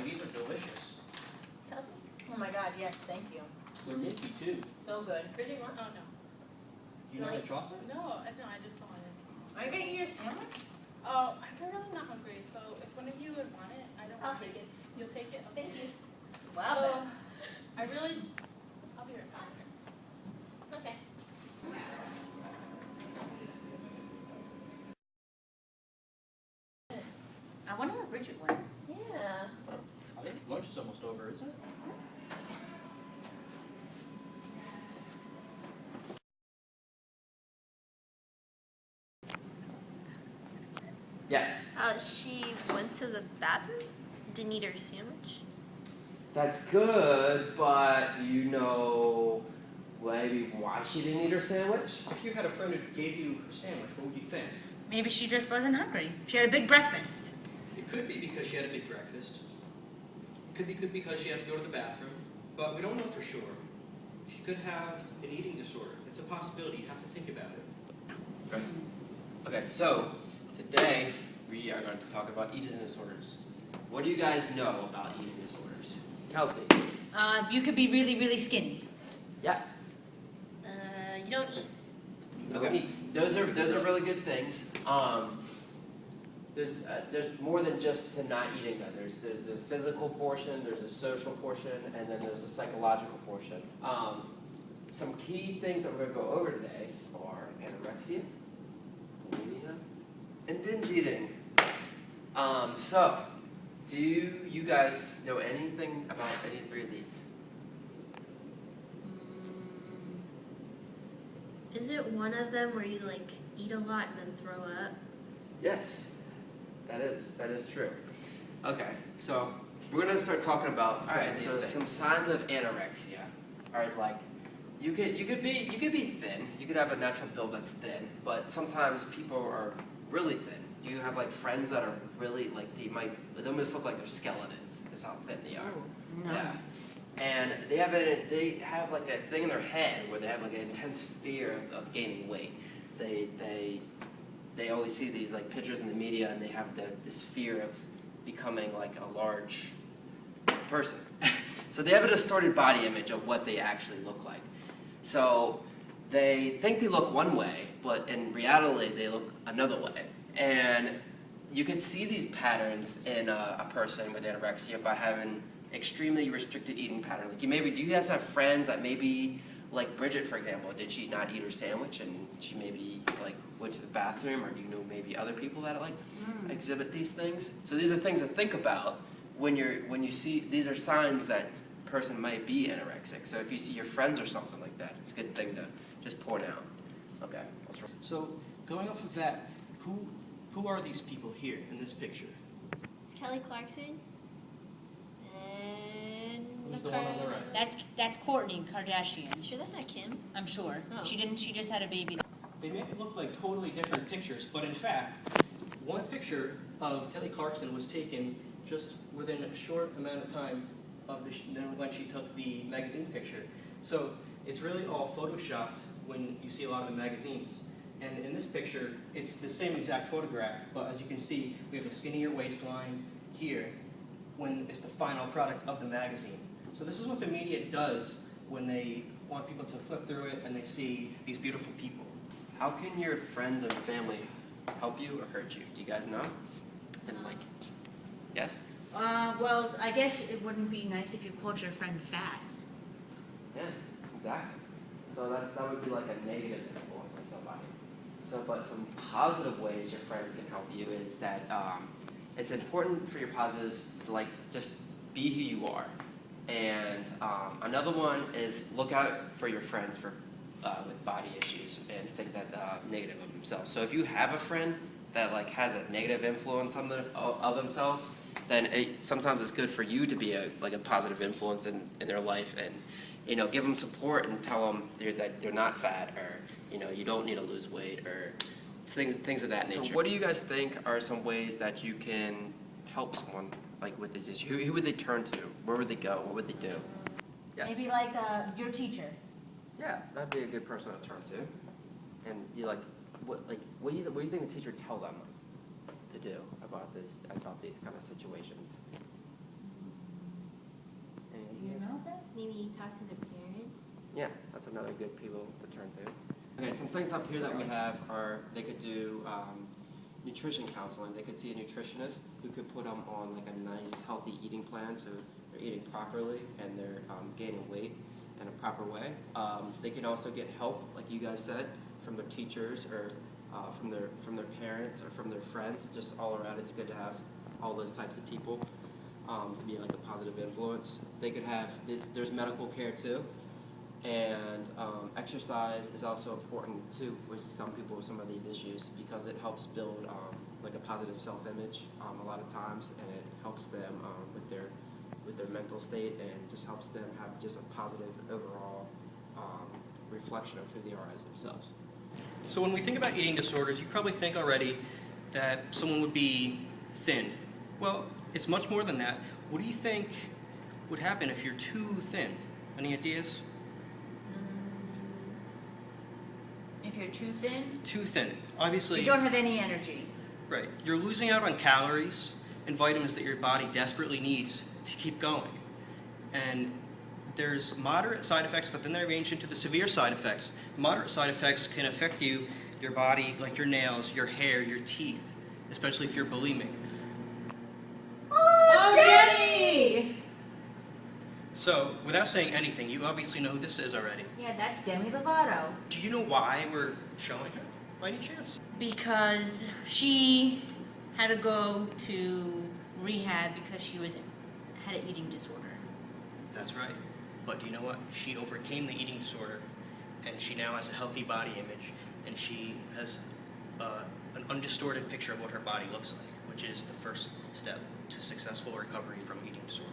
These are delicious. Oh my God, yes, thank you. They're minty too. So good. Bridget, want? Oh, no. You know the chocolate? No, I just don't want it. Are you gonna eat your sandwich? Oh, I'm really not hungry, so if one of you would want it, I don't I'll want take it. You'll take it? Thank Okay. you. Wow. I really, I'll be right back. Okay. I wonder where Bridget went. Yeah. I think lunch is almost over, isn't it? Yes. She went to the bathroom? Didn't eat her sandwich? That's good, but do you know maybe why she didn't eat her sandwich? If you had a friend who gave you a sandwich, what would you think? Maybe she just wasn't hungry. She had a big breakfast. It could be because she had a big breakfast. It could be because she had to go to the bathroom, but we don't know for sure. She could have an eating disorder. It's a possibility. You have to think about it. Right. Okay, so today we are going to talk about eating disorders. What do you guys know about eating disorders? Kelsey? You could be really, really skinny. Yeah. You don't eat. Okay. Those are really good things. There's more than just to not eating them. There's a physical portion, there's a social portion, and then there's a psychological portion. Some key things that we're going to go over today are anorexia, bulimia, and binge eating. So, do you guys know anything about any three of these? Is it one of them where you like eat a lot and then throw up? Yes, that is true. Okay, so we're gonna start talking about some signs of anorexia. Are like you could be thin. You could have a natural build that's thin, but sometimes people are really thin. Do you have like friends that are really like they almost look like they're skeletons? Is how thin they are. Oh, no. Yeah. And they have like a thing in their head where they have like an intense fear of gaining weight. They always see these like pictures in the media and they have this fear of becoming like a large person. So they have a distorted body image of what they actually look like. So they think they look one way, but in reality they look another way. And you can see these patterns in a person with anorexia by having extremely restricted eating pattern. Like do you guys have friends that maybe, like Bridget for example, did she not eat her sandwich and she maybe like went to the bathroom, or do you know maybe other people that like exhibit these things? So these are things to think about when you see, these are signs that person might be anorexic. So if you see your friends or something like that, it's a good thing to just point out. Okay. So, going off of that, who are these people here in this picture? It's Kelly Clarkson. And Who's the one on the right? That's Kourtney Kardashian. You sure that's not Kim? I'm sure. Oh. She just had a baby. They may look like totally different pictures, but in fact, one picture of Kelly Clarkson was taken just within a short amount of time of when she took the magazine picture. So it's really all photoshopped when you see a lot of the magazines. And in this picture, it's the same exact photograph, but as you can see, we have a skinnier waistline here when it's the final product of the magazine. So this is what the media does when they want people to flip through it and they see these beautiful people. How can your friends and family help you or hurt you? Do you guys know? And like, yes? Well, I guess it wouldn't be nice if you called your friend fat. Yeah, exactly. So that would be like a negative influence on somebody. So, but some positive ways your friends can help you is that it's important for your positives to like just be who you are. And another one is look out for your friends with body issues and think that negative of themselves. So if you have a friend that like has a negative influence on of themselves, then sometimes it's good for you to be a positive influence in their life, and give them support and tell them that they're not fat, or you don't need to lose weight, or things of that nature. So what do you guys think are some ways that you can help someone like with this issue? Who would they turn to? Where would they go? What would they do? Yeah. Maybe like your teacher. Yeah, that'd be a good person to turn to. And what do you think the teacher tell them to do about these kind of situations? talk to the parents? Yeah, that's another good people to turn to. Okay, some things up here that we have are they could do nutrition counseling. They could see a nutritionist who could put them on like a nice healthy eating plan so they're eating properly and they're gaining weight in a proper way. They can also get help, like you guys said, from their teachers or from their parents or from their friends. Just all around, it's good to have all those types of people to be like a positive influence. They could have there's medical care too. And exercise is also important too with some people with some of these issues because it helps build like a positive self-image a lot of times, and it helps them with their mental state and just helps them have just a positive overall reflection of who they are as themselves. So when we think about eating disorders, you probably think already that someone would be thin. Well, it's much more than that. What do you think would happen if you're too thin? Any ideas? If you're too thin, Too thin. Obviously, you don't have any energy. right. You're losing out on calories and vitamins that your body desperately needs to keep going. And there's moderate side effects, but then they range into the severe side effects. The moderate side effects can affect you, your body, like your nails, your hair, your teeth, especially if you're bulimic. Oh, Demi! So, without saying anything, you obviously know who this is already. Yeah, that's Demi Lovato. Do you know why we're showing her, by any chance? Because she had to go to rehab because she had an eating disorder. That's right. But do you know what? She overcame the eating disorder, and she now has a healthy body image, and she has an undistorted picture of what her body looks like, which is the first step to successful recovery from eating disorder.